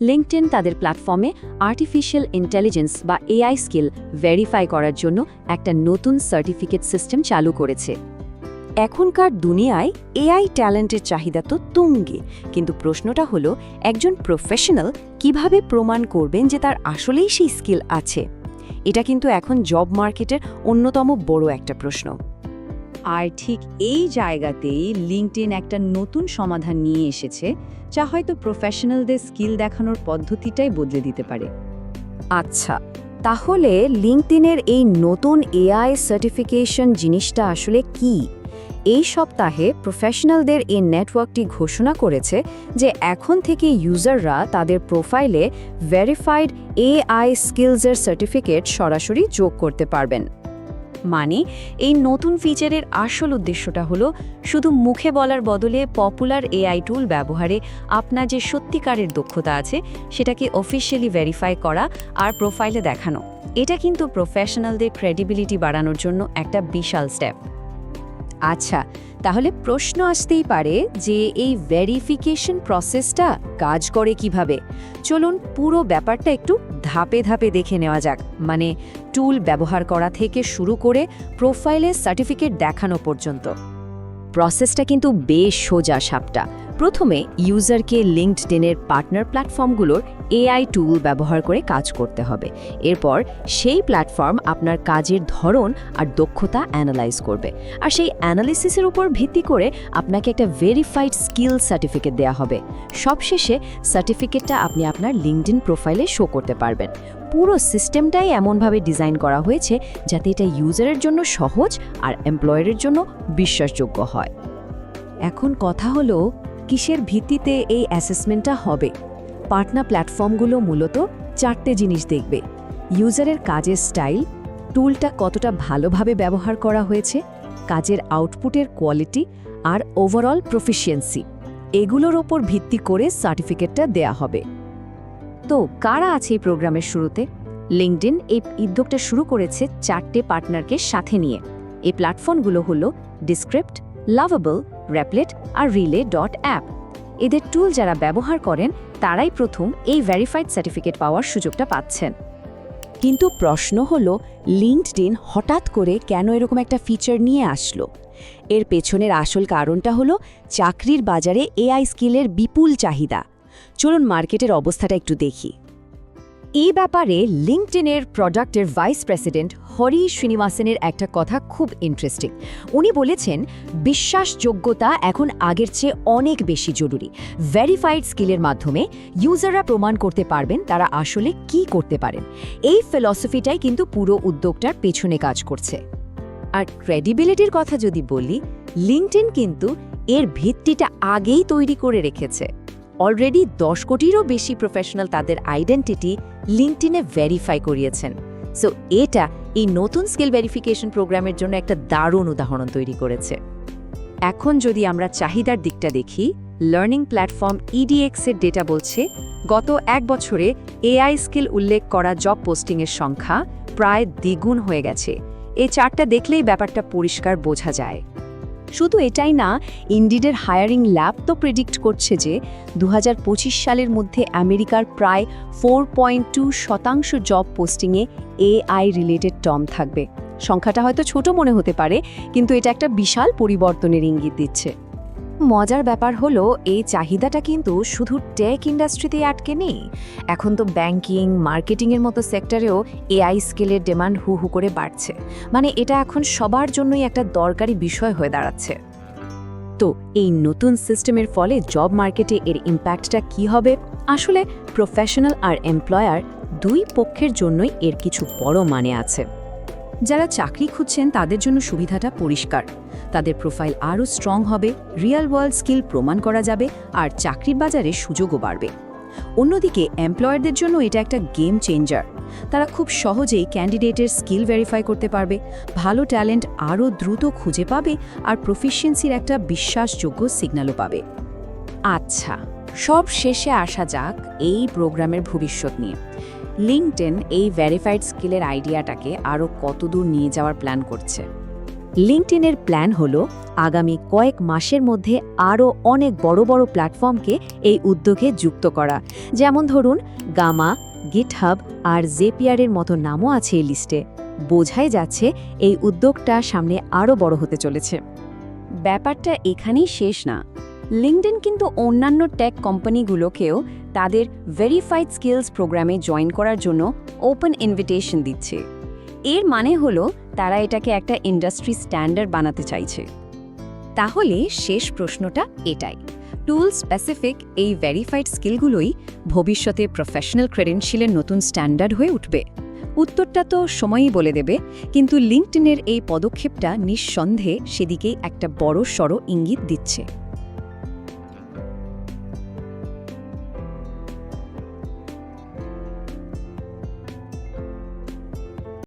LinkedIn তাদের প্ল্যাটফর্মে artificial intelligence বা এআই স্কিল ভেরিফাই করার জন্য একটা নতুন সার্টিফিকেট সিস্টেম চালু করেছে। এখনকার দুনিয়ায় এআই ট্যালেন্টের চাহিদা তো তুঙ্গে, কিন্তু প্রশ্নটা হলো একজন প্রফেশনাল কিভাবে প্রমাণ করবেন যে তার আসলেই সেই স্কিল আছে। এটা কিন্তু এখন জব মার্কেটের অন্যতম বড় একটা প্রশ্ন। আর ঠিক এই জায়গাতেই লিঙ্কডইন একটা নতুন সমাধান নিয়ে এসেছে, যা হয়তো প্রফেশনালদের স্কিল দেখানোর পদ্ধতিটাই বদলে দিতে পারে। আচ্ছা, তাহলে লিঙ্কডইনের এই নতুন এআই সার্টিফিকেশন জিনিসটা আসলে কি? এই সপ্তাহে প্রফেশনালদের এই নেটওয়ার্কটি ঘোষণা করেছে যে এখন থেকে ইউজাররা তাদের প্রোফাইলে ভেরিফাইড এআই স্কিলসের সার্টিফিকেট সরাসরি যোগ করতে পারবেন। মানে এই নতুন ফিচারের আসল উদ্দেশ্যটা হলো শুধু মুখে বলার বদলে পপুলার এআই টুল ব্যবহারে আপনার যে সত্যিকারের দক্ষতা আছে সেটাকে অফিশিয়ালি ভেরিফাই করা আর প্রোফাইলে দেখানো। এটা কিন্তু প্রফেশনালদের ক্রেডিবিলিটি বাড়ানোর জন্য একটা বিশাল স্টেপ। আচ্ছা, তাহলে প্রশ্ন আসতেই পারে যে এই ভেরিফিকেশন প্রসেসটা কাজ করে কিভাবে। চলুন পুরো ব্যাপারটা একটু ধাপে ধাপে দেখে নেওয়া যাক। মানে টুল ব্যবহার করা থেকে শুরু করে প্রোফাইলে সার্টিফিকেট দেখানো পর্যন্ত প্রসেসটা কিন্তু বেশ সোজা সাপটা। প্রথমে ইউজারকে লিঙ্কডইনের পার্টনার প্ল্যাটফর্মগুলোর এআই টুল ব্যবহার করে কাজ করতে হবে। এরপর সেই প্ল্যাটফর্ম আপনার কাজের ধরন আর দক্ষতা অ্যানালাইজ করবে, আর সেই অ্যানালিসিসের উপর ভিত্তি করে আপনাকে একটা ভেরিফাইড স্কিল সার্টিফিকেট দেওয়া হবে। সবশেষে সার্টিফিকেটটা আপনি আপনার লিঙ্কডইন প্রোফাইলে শো করতে পারবেন। পুরো সিস্টেমটাই এমনভাবে ডিজাইন করা হয়েছে যাতে এটা ইউজারের জন্য সহজ আর এমপ্লয়ারের জন্য বিশ্বাসযোগ্য হয়। এখন কথা হলো, কিসের ভিত্তিতে এই অ্যাসেসমেন্টটা হবে? পার্টনার প্ল্যাটফর্মগুলো মূলত 4টে জিনিস দেখবে: ইউজারের কাজের স্টাইল, টুলটা কতটা ভালোভাবে ব্যবহার করা হয়েছে, কাজের আউটপুটের কোয়ালিটি আর ওভারঅল প্রফিসিয়েন্সি। এগুলোর ওপর ভিত্তি করে সার্টিফিকেটটা দেয়া হবে। তো কারা আছে এই প্রোগ্রামের শুরুতে? লিঙ্কডইন এই উদ্যোগটা শুরু করেছে 4টে পার্টনারকে সাথে নিয়ে। এই প্ল্যাটফর্মগুলো হলো ডিসক্রিপ্ট, লাভেবল, র্যাপলেট আর রিলে.অ্যাপ। এদের টুল যারা ব্যবহার করেন তারাই প্রথম এই ভেরিফাইড সার্টিফিকেট পাওয়ার সুযোগটা পাচ্ছেন। কিন্তু প্রশ্ন হলো, লিঙ্কডইন হঠাৎ করে কেন এরকম একটা ফিচার নিয়ে আসলো? এর পেছনের আসল কারণটা হলো চাকরির বাজারে এআই স্কিলের বিপুল চাহিদা। চলুন মার্কেটের অবস্থাটা একটু দেখি। এই ব্যাপারে লিঙ্কডইনের প্রোডাক্টের ভাইস প্রেসিডেন্ট হরি শ্রীনিবাসনের একটা কথা খুব ইন্টারেস্টিং। উনি বলেছেন, বিশ্বাসযোগ্যতা এখন আগের চেয়ে অনেক বেশি জরুরি। ভেরিফাইড স্কিলের মাধ্যমে ইউজাররা প্রমাণ করতে পারবেন তারা আসলে কি করতে পারেন। এই ফিলসফিটাই কিন্তু পুরো উদ্যোগটার পেছনে কাজ করছে। আর ক্রেডিবিলিটির কথা যদি বলি, লিঙ্কডইন কিন্তু এর ভিত্তিটা আগেই তৈরি করে রেখেছে। অলরেডি 10 কোটিরও বেশি প্রফেশনাল তাদের আইডেন্টিটি লিঙ্কডইনে ভেরিফাই করিয়েছেন। সো এটা এই নতুন স্কিল ভেরিফিকেশন প্রোগ্রামের জন্য একটা দারুণ উদাহরণ তৈরি করেছে। এখন যদি আমরা চাহিদার দিকটা দেখি, লার্নিং প্ল্যাটফর্ম EDX এর ডেটা বলছে গত 1 বছরে এআই স্কিল উল্লেখ করা জব পোস্টিংয়ের সংখ্যা প্রায় দ্বিগুণ হয়ে গেছে। এই চার্টটা দেখলেই ব্যাপারটা পরিষ্কার বোঝা যায়। শুধু এটাই না, ইন্ডিডের হায়ারিং ল্যাব তো প্রেডিক্ট করছে যে 2025 সালের মধ্যে আমেরিকার প্রায় 4.2% জব পোস্টিংয়ে এআই রিলেটেড টার্ম থাকবে। সংখ্যাটা হয়তো ছোট মনে হতে পারে, কিন্তু এটা একটা বিশাল পরিবর্তনের ইঙ্গিত দিচ্ছে। মজার ব্যাপার হলো, এই চাহিদাটা কিন্তু শুধু টেক ইন্ডাস্ট্রিতেই আটকে নেই। এখন তো ব্যাংকিং, মার্কেটিংয়ের মতো সেক্টরেও এআই স্কিলের ডিমান্ড হু হু করে বাড়ছে। মানে এটা এখন সবার জন্যই একটা দরকারি বিষয় হয়ে দাঁড়াচ্ছে। তো এই নতুন সিস্টেমের ফলে জব মার্কেটে এর ইম্প্যাক্টটা কি হবে? আসলে প্রফেশনাল আর এমপ্লয়ার দুই পক্ষের জন্যই এর কিছু বড় মানে আছে। যারা চাকরি খুঁজছেন তাদের জন্য সুবিধাটা পরিষ্কার। তাদের প্রোফাইল আরও স্ট্রং হবে, রিয়েল ওয়ার্ল্ড স্কিল প্রমাণ করা যাবে, আর চাকরির বাজারে সুযোগও বাড়বে। অন্যদিকে এমপ্লয়ারদের জন্য এটা একটা গেম চেঞ্জার। তারা খুব সহজেই ক্যান্ডিডেটের স্কিল ভেরিফাই করতে পারবে, ভালো ট্যালেন্ট আরও দ্রুত খুঁজে পাবে, আর প্রফিসিয়েন্সির একটা বিশ্বাসযোগ্য সিগন্যালও পাবে। আচ্ছা, সব শেষে আসা যাক এই প্রোগ্রামের ভবিষ্যৎ নিয়ে। লিঙ্কডইন এই ভেরিফাইড স্কিলের আইডিয়াটাকে আরও কতদূর নিয়ে যাওয়ার প্ল্যান করছে? লিঙ্কডইনের প্ল্যান হলো আগামী কয়েক মাসের মধ্যে আরও অনেক বড় বড় প্ল্যাটফর্মকে এই উদ্যোগে যুক্ত করা, যেমন ধরুন গামা, গিটহাব আর জেপিয়ারের মতো নামও আছে এই লিস্টে। বোঝাই যাচ্ছে এই উদ্যোগটা সামনে আরও বড় হতে চলেছে। ব্যাপারটা এখানেই শেষ না। লিঙ্কডইন কিন্তু অন্যান্য টেক কোম্পানিগুলোকেও তাদের ভেরিফাইড স্কিলস প্রোগ্রামে জয়েন করার জন্য ওপেন ইনভিটেশন দিচ্ছে। এর মানে হলো তারা এটাকে একটা ইন্ডাস্ট্রি স্ট্যান্ডার্ড বানাতে চাইছে। তাহলে শেষ প্রশ্নটা এটাই, টুল স্পেসিফিক এই ভেরিফাইড স্কিলগুলোই ভবিষ্যতে প্রফেশনাল ক্রেডেনশিয়ালের নতুন স্ট্যান্ডার্ড হয়ে উঠবে? উত্তরটা তো সময়ই বলে দেবে, কিন্তু লিঙ্কডইনের এই পদক্ষেপটা নিঃসন্দেহে সেদিকেই একটা বড় সড় ইঙ্গিত দিচ্ছে।